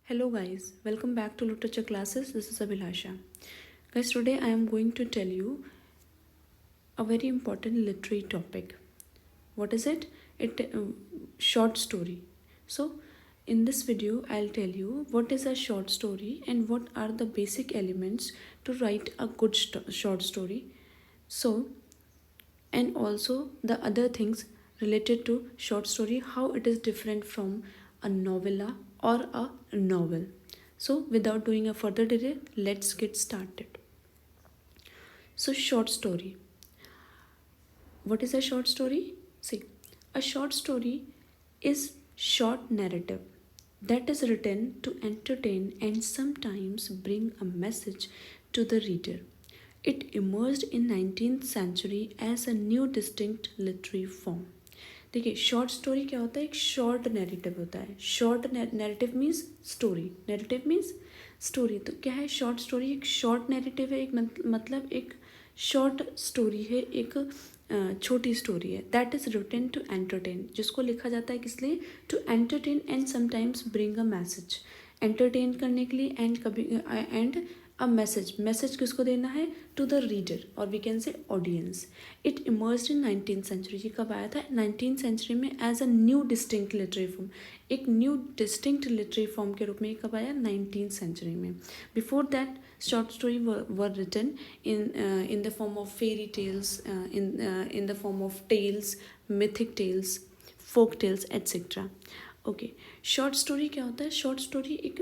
Hello guys, welcome back to literature classes. This is Abhilasha. Guys, today I am going to tell you a very important literary topic. What is it? Short story. So, in this video, I'll tell you what is a short story and what are the basic elements to write a good short story. So, and also the other things related to short story, how it is different from a novella or a novel. So without doing a further delay, let's get started. So short story, what is a short story? See, a short story is short narrative that is written to entertain and sometimes bring a message to the reader. It emerged in 19th century as a new distinct literary form. देखिए, short story क्या होता है? एक short narrative होता है. Short narrative means story. Narrative means story. तो क्या है शॉर्ट स्टोरी? एक शॉर्ट नैरेटिव है, एक मतलब एक शॉर्ट स्टोरी है, एक छोटी स्टोरी है. That is written to entertain, जिसको लिखा जाता है किस लिए? To entertain and sometimes bring a message. Entertain करने के लिए एंड कभी एंड अ मैसेज किसको देना है? टू द रीडर और we can say audience. It emerged in 19th century. ये कब आया था? 19th सेंचुरी में as a new distinct literary form. एक न्यू डिस्टिंक्ट लिटरेरी फॉर्म के रूप में ये कब आया? 19th सेंचुरी में. Before that short story were written in the form of fairy tales, in the form of tales, mythic tales, folk tales, etc. Okay, short story क्या होता है? शॉर्ट स्टोरी एक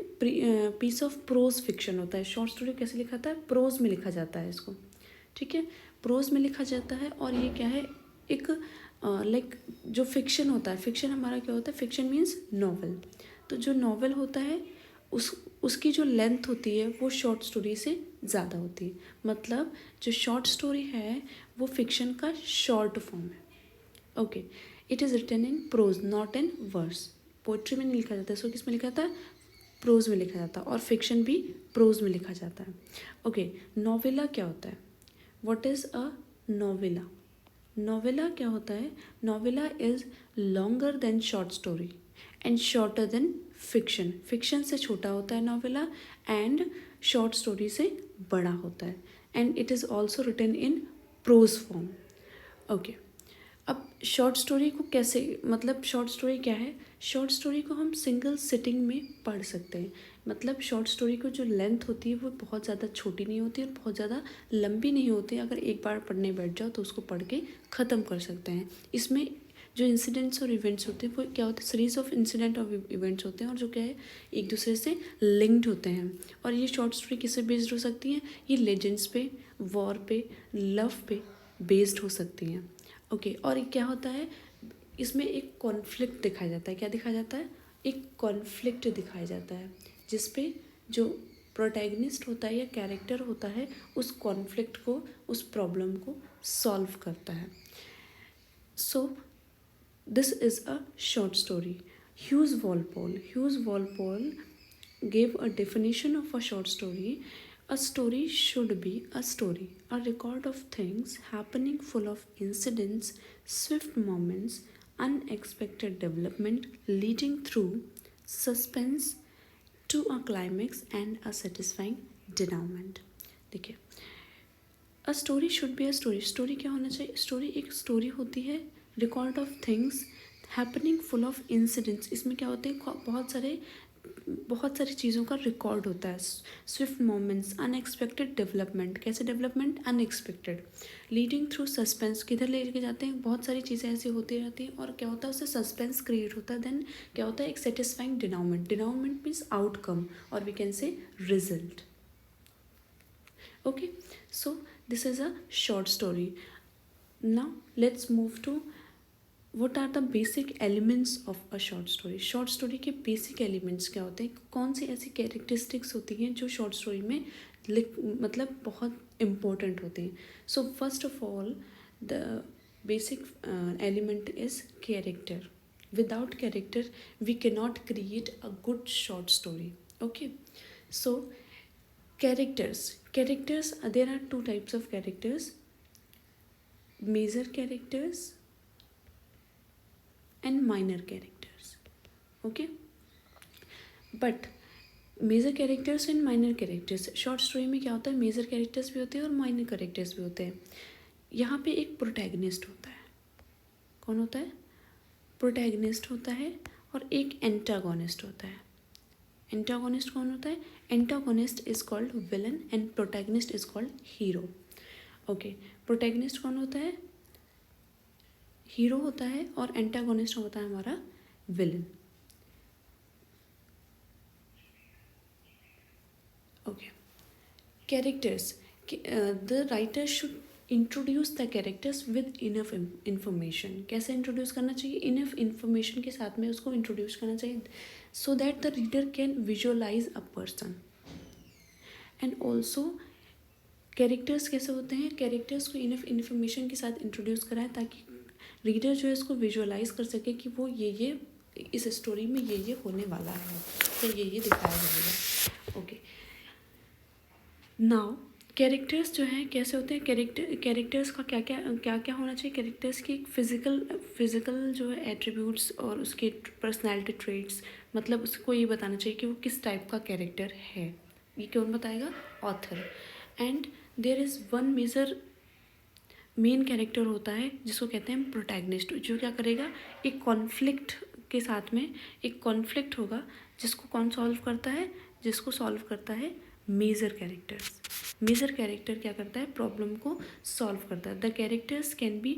पीस ऑफ प्रोज फिक्शन होता है. Short story कैसे लिखा जाता है? प्रोज में लिखा जाता है इसको. ठीक है, प्रोज में लिखा जाता है. और ये क्या है? एक लाइक जो फिक्शन होता है, फिक्शन हमारा क्या होता है? Fiction means novel. तो जो नॉवल होता है उसकी जो लेंथ होती है वो शॉर्ट स्टोरी से ज़्यादा होती है. मतलब जो शॉर्ट स्टोरी है वो फिक्शन का शॉर्ट फॉर्म है. Okay, it is written in prose not in verse. Poetry में नहीं लिखा जाता है, इसको किस में लिखा जाता है? प्रोज में लिखा जाता है. और फिक्शन भी प्रोज में लिखा जाता है. ओके, नोवेला क्या होता है? What is a novella? Novella क्या होता है? Novella is longer than short story and shorter than fiction. Fiction से छोटा होता है नोवेला एंड शॉर्ट स्टोरी से बड़ा होता है. And it is also written in prose form. Okay, अब शॉर्ट स्टोरी को कैसे, मतलब शॉर्ट स्टोरी क्या है? शॉर्ट स्टोरी को हम सिंगल सिटिंग में पढ़ सकते हैं. मतलब शॉर्ट स्टोरी को जो लेंथ होती है वो बहुत ज़्यादा छोटी नहीं होती और बहुत ज़्यादा लंबी नहीं होती. अगर एक बार पढ़ने बैठ जाओ तो उसको पढ़ के ख़त्म कर सकते हैं. इसमें जो इंसिडेंट्स और इवेंट्स होते हैं वो क्या होते हैं? सीरीज ऑफ इंसिडेंट और इवेंट्स होते हैं और जो क्या है एक दूसरे से लिंक्ड होते हैं. और ये शॉर्ट स्टोरी किससे बेस्ड हो सकती हैं? ये लेजेंड्स पे, वॉर पे, लव पे बेस्ड हो सकती हैं. ओके, और क्या होता है इसमें? एक कॉन्फ्लिक्ट दिखाया जाता है. क्या दिखाया जाता है? एक कॉन्फ्लिक्ट दिखाया जाता है जिस पे जो प्रोटैगनिस्ट होता है या कैरेक्टर होता है उस कॉन्फ्लिक्ट को, उस प्रॉब्लम को सॉल्व करता है. So this is a short story. Hughes Walpole gave a definition of a short story. A story should be a story, a record of things happening full of incidents, swift moments, unexpected development leading through suspense to a climax and a satisfying denouement. देखिए, a story should be a story. Story क्या होना चाहिए? Story एक story होती है, record of things happening full of incidents. इसमें क्या होते हैं? बहुत सारी चीज़ों का रिकॉर्ड होता है. Swift moments, unexpected development. कैसे development? Unexpected. Leading through suspense, किधर लेके जाते हैं? बहुत सारी चीज़ें ऐसी होती रहती हैं और क्या होता है? उससे सस्पेंस क्रिएट होता है. देन क्या होता है? एक satisfying denouement. Denouement means outcome और we can say result. Okay, so this is a short story. Now let's move to what are the basic elements of a short story. Short story के basic elements क्या होते हैं? कौन सी ऐसी characteristics होती हैं जो शॉर्ट स्टोरी में मतलब बहुत इम्पोर्टेंट होती हैं? So first of all the basic element is character. Without character we cannot create a good short story. Okay, so characters, there are two types of characters: major characters and minor characters. Okay, but major characters and minor characters. Short story में क्या होता है, major characters भी होते हैं और minor characters भी होते हैं। यहाँ पे एक प्रोटैगनिस्ट होता है। कौन होता है? प्रोटैगनिस्ट होता है और एक एंटागोनिस्ट होता है। एंटागोनिस्ट कौन होता है? Antagonist is called villain and protagonist is called hero. Okay, protagonist कौन होता है? हीरो होता है और एंटागोनिस्ट होता है हमारा villain. Okay, characters, the writer should introduce the characters with enough information. कैसे इंट्रोड्यूस करना चाहिए? इनफ इंफॉर्मेशन के साथ में उसको इंट्रोड्यूस करना चाहिए, so that the reader can visualise a person. And also characters कैसे होते हैं? कैरेक्टर्स को इनफ इंफॉर्मेशन के साथ इंट्रोड्यूस कराएं ताकि रीडर जो है इसको विजुअलाइज कर सके कि वो ये इस स्टोरी में ये होने वाला है, तो ये दिखाया जाएगा। ओके, नाउ कैरेक्टर्स जो हैं कैसे होते हैं? कैरेक्टर्स का क्या क्या होना चाहिए? कैरेक्टर्स की फिजिकल जो है एट्रीब्यूट्स और उसके पर्सनैलिटी ट्रेट्स, मतलब उसको ये बताना चाहिए कि वो किस टाइप का कैरेक्टर है। ये कौन बताएगा? Author. And there is one major main character होता है जिसको कहते हैं प्रोटैगनिस्ट, जो क्या करेगा, एक कॉन्फ्लिक्ट के साथ में एक कॉन्फ्लिक्ट होगा जिसको कौन सॉल्व करता है? जिसको सॉल्व करता है मेजर कैरेक्टर्स। मेजर कैरेक्टर क्या करता है? प्रॉब्लम को सॉल्व करता है। द कैरेक्टर्स कैन बी,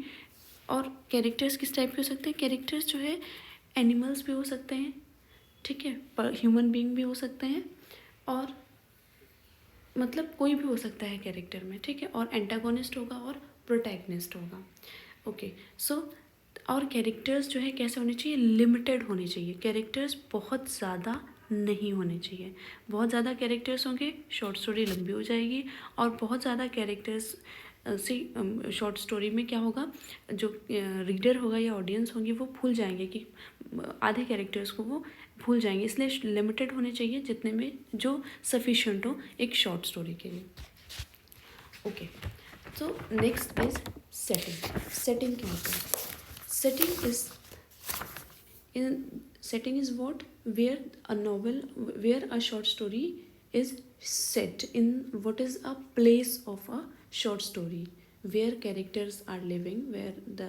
और कैरेक्टर्स किस टाइप के हो सकते हैं? कैरेक्टर्स जो है एनिमल्स भी हो सकते हैं, ठीक है, पर ह्यूमन बीइंग भी हो सकते हैं, और मतलब कोई भी हो सकता है कैरेक्टर में, ठीक है। और एंटागोनिस्ट होगा और प्रोटैगनिस्ट होगा। ओके, सो और कैरेक्टर्स जो है कैसे होने चाहिए? लिमिटेड होने चाहिए। कैरेक्टर्स बहुत ज़्यादा नहीं होने चाहिए। बहुत ज़्यादा कैरेक्टर्स होंगे शॉर्ट स्टोरी लंबी हो जाएगी, और बहुत ज़्यादा कैरेक्टर्स से शॉर्ट स्टोरी में क्या होगा, जो रीडर होगा या ऑडियंस होंगी वो भूल जाएंगे कि आधे कैरेक्टर्स को वो भूल जाएंगे। इसलिए लिमिटेड होने चाहिए, जितने में जो सफिशिएंट हो एक शॉर्ट स्टोरी के लिए। ओके, तो नेक्स्ट इज सेटिंग। सेटिंग क्या होता है? Setting is what? Where a short story is set in. What is a place of a short story? Where characters are living, where the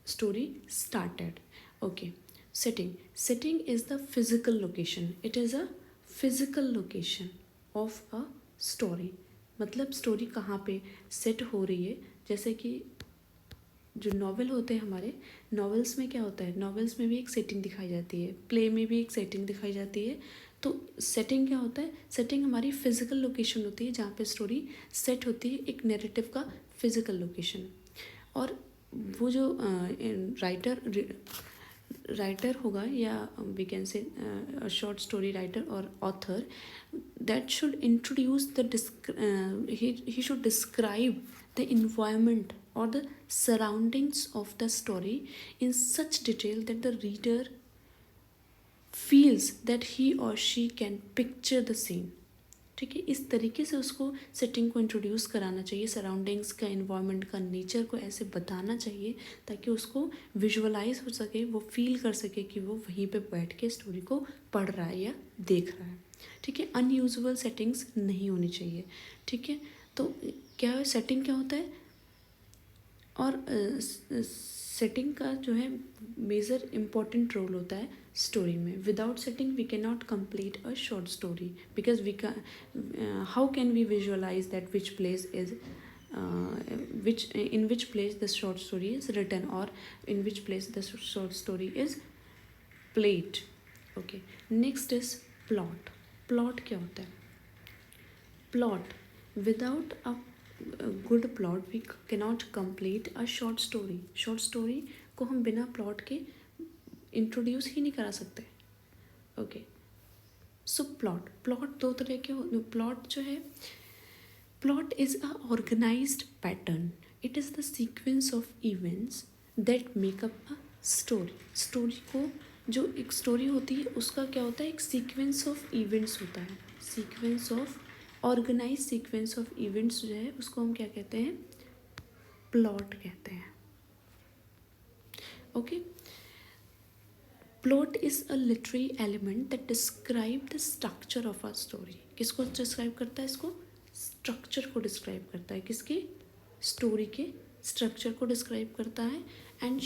story started. Okay, setting is the physical location. It is a physical location of a story. मतलब story कहाँ पे set हो रही है। जैसे कि जो novel होते हैं हमारे, नॉवेल्स में क्या होता है? नॉवेल्स में भी एक सेटिंग दिखाई जाती है, प्ले में भी एक सेटिंग दिखाई जाती है। तो सेटिंग क्या होता है? सेटिंग हमारी फिजिकल लोकेशन होती है जहाँ पे स्टोरी सेट होती है, एक नैरेटिव का फिजिकल लोकेशन। और वो जो राइटर होगा, या we can say short story writer और author, that should introduce he should describe the environment or the surroundings of the story in such detail that the reader feels that he or she can picture the scene. ठीक है, इस तरीके से उसको setting को introduce कराना चाहिए, surroundings का, इन्वायरमेंट का, नेचर को ऐसे बताना चाहिए ताकि उसको विजुअलाइज हो सके, वो फील कर सके कि वो वहीं पे बैठ के स्टोरी को पढ़ रहा है या देख रहा है। ठीक है, अनयूजुअल सेटिंग्स नहीं होनी चाहिए। ठीक है, तो क्या है, सेटिंग क्या होता है? और सेटिंग का जो है मेजर इम्पॉर्टेंट रोल होता है स्टोरी में। Without setting we can not complete a short story, because we can how can we visualise that which place is in which place the short story is written, or in which place the short story is played. Okay, next is plot. Plot क्या होता है? Plot, without a good plot we cannot complete a short story. Short story को हम बिना plot के introduce ही नहीं करा सकते। ओके, सो प्लॉट दो तरह के। प्लॉट जो है, plot is a organised pattern. It is the sequence of events that make up a story. Story को, जो एक स्टोरी होती है उसका क्या होता है? एक सीक्वेंस ऑफ इवेंट्स होता है। Sequence of, organise sequence of events जो है उसको हम क्या कहते हैं? प्लॉट कहते हैं। Okay, plot is a literary element that describe the structure of a story. किसको डिस्क्राइब करता है? इसको स्ट्रक्चर को डिस्क्राइब करता है. किसके? स्टोरी के स्ट्रक्चर को डिस्क्राइब करता है. And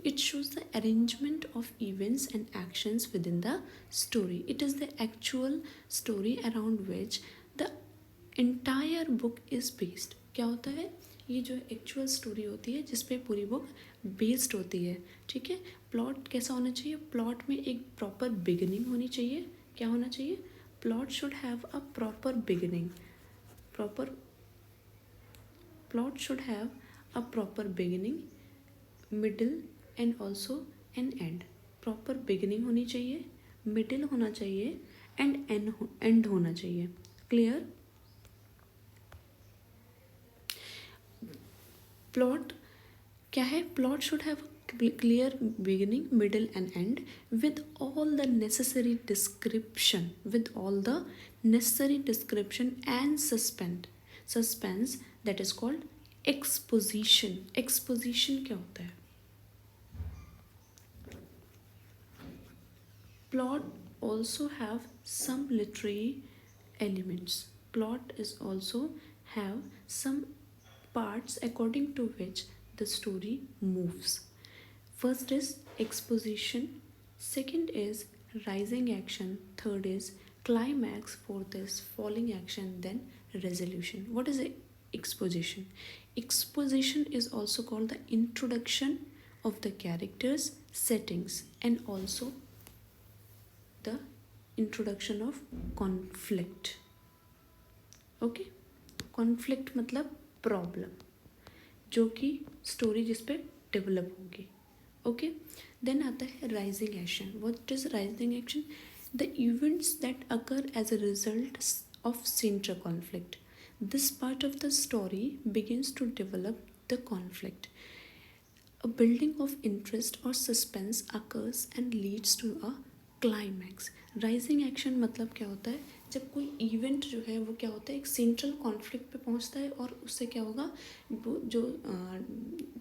it shows the arrangement of events and actions with in the story. It is the actual story around which the entire book is based. क्या होता है? ये जो एक्चुअल स्टोरी होती है जिस पे पूरी बुक बेस्ड होती है. ठीक है. प्लॉट कैसा होना चाहिए? प्लॉट में एक प्रॉपर बिगिनिंग होनी चाहिए. क्या होना चाहिए? Plot should have a proper beginning. Proper plot should have a proper beginning, middle and also an and. Proper beginning होनी चाहिए, मिडिल होना चाहिए एंड एंड होना चाहिए. क्लियर? प्लॉट क्या है? Plot should have clear beginning, middle and and with all the necessary description, with all the necessary description and suspense that is called exposition. exposition क्या होता है? Plot also have some literary elements. Plot is also have some parts according to which the story moves. First is exposition, second is rising action, third is climax, fourth is falling action, then resolution. What is exposition? Exposition is also called the introduction of the characters, settings, and also the introduction of conflict. Okay. conflict मतलब problem जो कि story जिस पे develop होगी. Okay. Then आता है rising action. What is rising action? The events that occur as a result of central conflict. This part of the story begins to develop the conflict. A building of interest or suspense occurs and leads to a climax. Rising action मतलब क्या होता है? जब कोई event जो है वो क्या होता है, एक सेंट्रल कॉन्फ्लिक्ट पे पहुंचता है और उससे क्या होगा, वो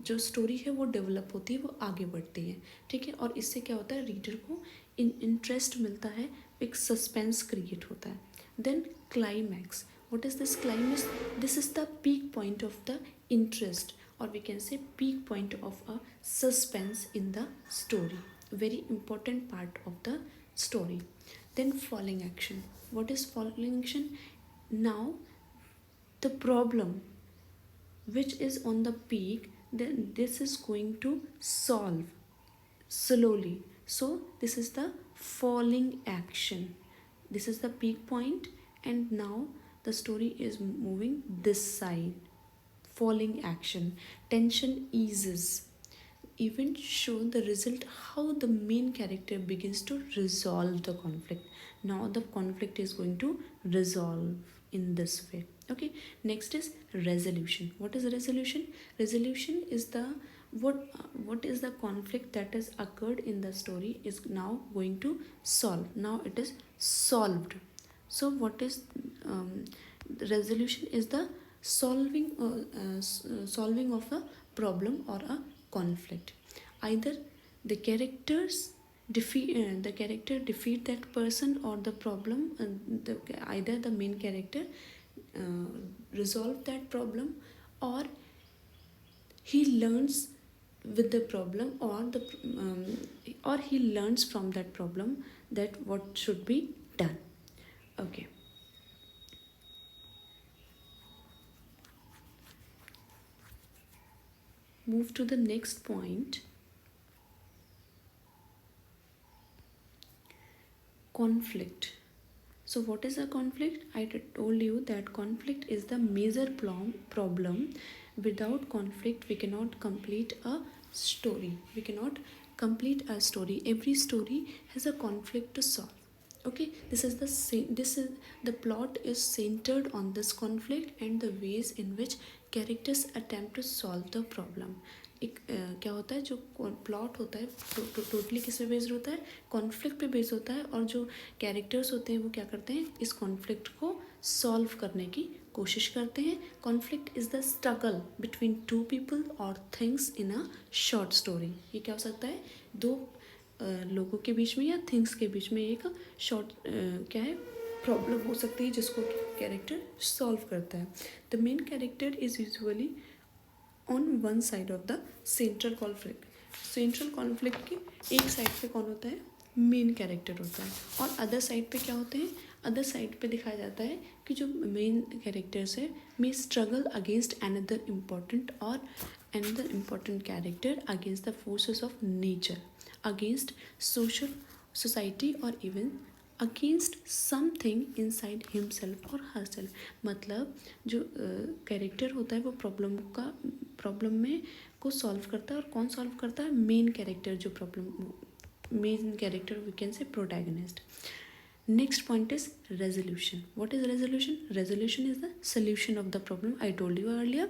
जो स्टोरी है वो डेवलप होती है, वो आगे बढ़ती है. ठीक है. और इससे क्या होता है, रीडर को इंटरेस्ट मिलता है, एक सस्पेंस क्रिएट होता है. Then climax. What is this climax? This is the peak point of the interest, or we can say peak point of a suspense in the story. Very important part of the story. Then falling action. What is falling action? Now the problem which is on the peak, then this is going to solve slowly. So this is the falling action. This is the peak point and now the story is moving this side. Falling action. Tension eases. Events show the result how the main character begins to resolve the conflict. Now the conflict is going to resolve in this way. Okay. Next is resolution. What is resolution? Resolution is the what is the conflict that has occurred in the story is now going to solve. Now it is solved. So what is resolution? Is the solving of a problem or a conflict. Either the character defeat that person or the problem, either the main character resolve that problem, or he learns with the problem, or he learns from that problem that what should be done. Okay. Move to the next point. Conflict. So what is a conflict? I told you that conflict is the major problem. Without conflict we cannot complete a story. Every story has a conflict to solve. Okay. This is the plot is centered on this conflict and the ways in which characters attempt to solve the problem. एक क्या होता है, जो plot होता है totally किस पे based होता है? कॉन्फ्लिक्ट पे बेस्ड होता है. और जो कैरेक्टर्स होते हैं वो क्या करते हैं, इस कॉन्फ्लिक्ट को सॉल्व करने की कोशिश करते हैं. Conflict is the struggle between two people और things in a short story. ये क्या हो सकता है? दो लोगों के बीच में या थिंग्स के बीच में एक शॉर्ट क्या है प्रॉब्लम हो सकती है जिसको कैरेक्टर सॉल्व करता है. The main character is usually on one side of the central conflict. Central conflict की एक साइड पे कौन होता है, मेन कैरेक्टर होता है, और अदर साइड पे क्या होते हैं, अदर साइड पे दिखाया जाता है कि जो मेन कैरेक्टर्स है may struggle against another important और another important character against the forces of nature, against social society और even against something inside himself और हर सेल्फ. मतलब जो कैरेक्टर होता है वो प्रॉब्लम में को सॉल्व करता है, और कौन सॉल्व करता है, मेन कैरेक्टर, जो problem main character we can say protagonist. Next point is resolution. What is resolution? Resolution is the solution of the problem. I told you earlier.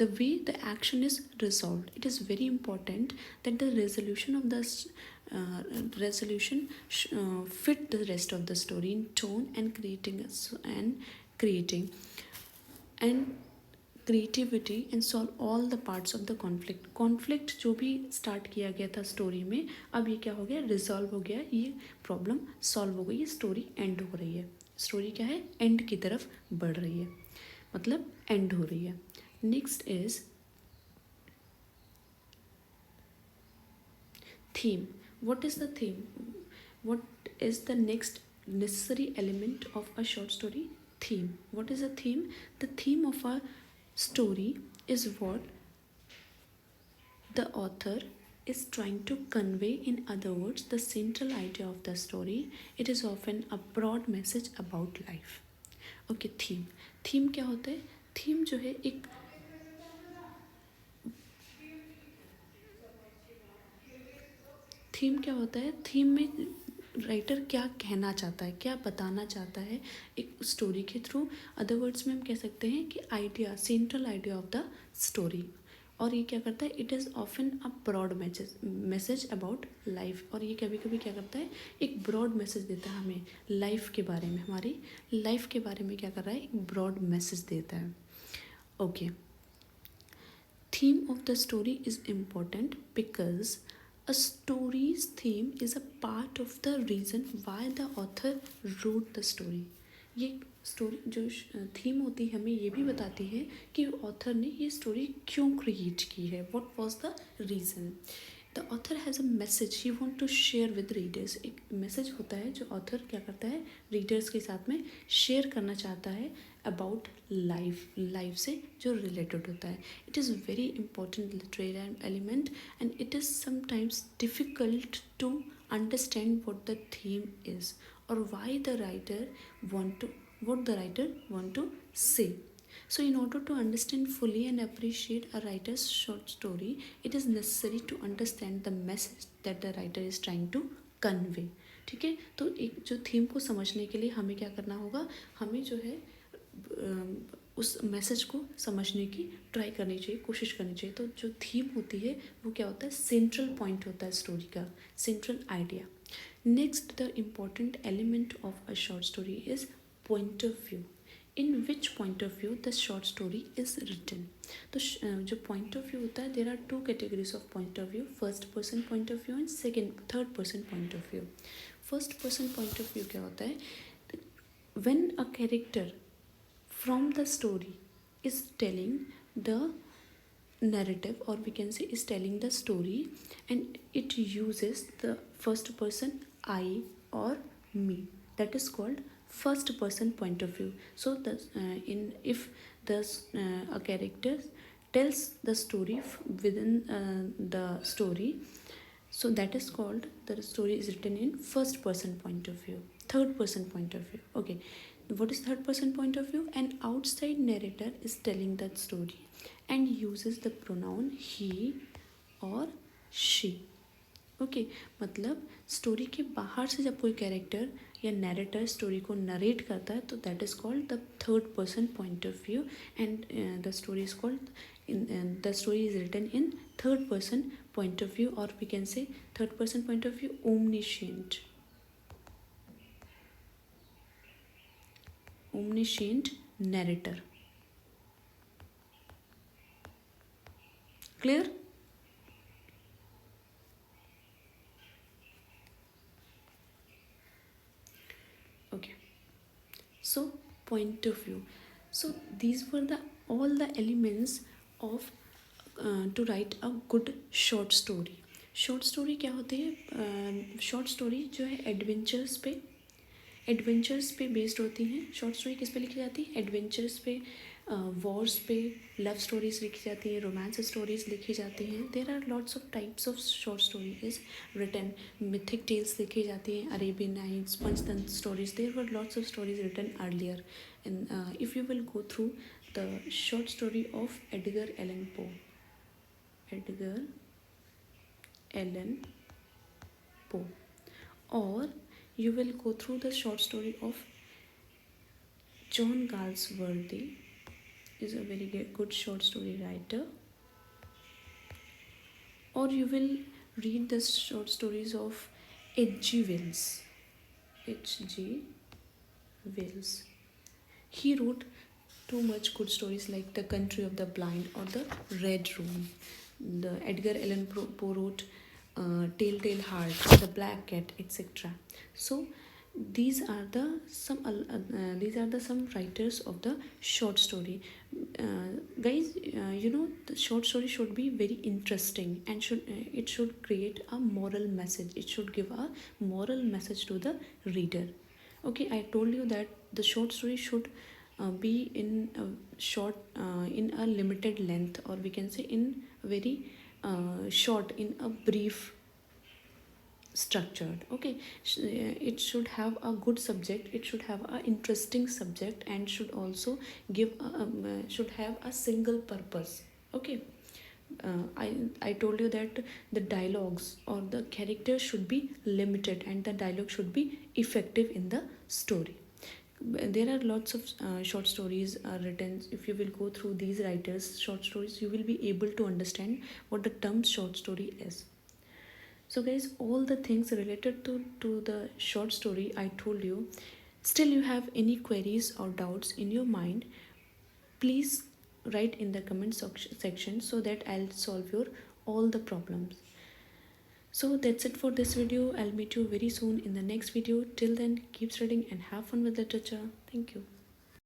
The way the action is resolved. It is very important that the resolution of the resolution fit the rest of the story in tone and creating and creativity and solve all the parts of the conflict. Conflict जो भी start किया गया था story में, अब ये क्या हो गया, रिजॉल्व हो गया, ये प्रॉब्लम सॉल्व हो गई, ये स्टोरी एंड हो रही है. स्टोरी क्या है, एंड की तरफ बढ़ रही है, मतलब एंड हो रही है. Next is theme. What is the theme, what is the next necessary element of a short story? Theme. What is a theme? The theme of a story is what the author is trying to convey. In other words, the central idea of the story. It is often a broad message about life. Okay, theme. Theme क्या होता है, theme जो है एक theme क्या होता है, theme में राइटर क्या कहना चाहता है, क्या बताना चाहता है एक स्टोरी के थ्रू. अदर वर्ड्स में हम कह सकते हैं कि idea, central idea of the story. और ये क्या करता है, it is often a broad message about life. और ये कभी कभी क्या करता है, एक ब्रॉड मैसेज देता है हमें लाइफ के बारे में, हमारी लाइफ के बारे में क्या कर रहा है, एक ब्रॉड मैसेज देता है. Okay, theme of the story is important because a story's theme is a part of the reason why the author wrote the story. ये स्टोरी जो थीम होती है हमें ये भी बताती है कि ऑथर ने ये स्टोरी क्यों क्रिएट की है, what was the reason. The author has a message he want to share with readers. एक मैसेज होता है जो ऑथर क्या करता है, रीडर्स के साथ में शेयर करना चाहता है अबाउट लाइफ से जो रिलेटेड होता है. It is very important literary element and it is sometimes difficult to understand what the theme is और why the writer what the writer want to say. So in order to understand fully and appreciate a writer's short story, it is necessary to understand the message that the writer is trying to convey. ठीक है, तो एक जो theme को समझने के लिए हमें क्या करना होगा, हमें जो है उस मैसेज को समझने की ट्राई करनी चाहिए, कोशिश करनी चाहिए. तो जो थीम होती है वो क्या होता है, सेंट्रल पॉइंट होता है स्टोरी का, central idea. Next, the important element of a short story is point of view. In which point of view the short story is written. तो जो point of view होता है, there are two categories of point of view, first person point of view and third person point of view. First person point of view क्या होता है, when a character from the story is telling the narrative, or we can say is telling the story, and it uses the first person I or me, that is called first person point of view. So the if the a character tells the story within the story, so that is called, the story is written in first person point of view, third person point of view. Okay, what is third person point of view? An outside narrator is telling that story and uses the pronoun he or she. Okay, मतलब story के बाहर से जब कोई character या narrator story को narrate करता है तो that is called the third person point of view. And the story is called the story is written in third person point of view, और we can say third person point of view omniscient narrator. Clear? So point of view. So these were the all the elements of to write a good short story. Short story क्या होती है? Short story जो है adventures पे based होती हैं. Short story किस पे लिखी जाती है? एडवेंचर्स पे, वॉर्स पे, लव स्टोरीज लिखी जाती हैं, रोमांस स्टोरीज लिखी जाती हैं. There are lots of types of short stories written. Mythic tales लिखी जाती हैं, Arabian Nights, Panchatantra stories. There were lots of stories written earlier. And if you will go through the short story of Edgar Allan Poe, Edgar Allan Poe, or you will go through the short story of John Galsworthy, is a very good short story writer, or you will read the short stories of H.G. Wells. H.G. Wells. He wrote too much good stories like The Country of the Blind or The Red Room. The Edgar Allan Poe wrote Telltale Heart, The Black Cat, etc. So these are the some writers of the short story. Guys, the short story should be very interesting and it should create a moral message. It should give a moral message to the reader. Okay, I told you that the short story should be in a in a limited length, or we can say in very short, in a brief structured. Okay, it should have a good subject, it should have a interesting subject, and should also give should have a single purpose. Okay, I told you that the dialogues or the characters should be limited and the dialogue should be effective in the story. There are lots of short stories written. If you will go through these writers short stories, you will be able to understand what the term short story is. So guys, all the things related to the short story I told you. Still you have any queries or doubts in your mind, please write in the comment section so that I'll solve your all the problems. So that's it for this video. I'll meet you very soon in the next video. Till then, keep studying and have fun with literature. Thank you.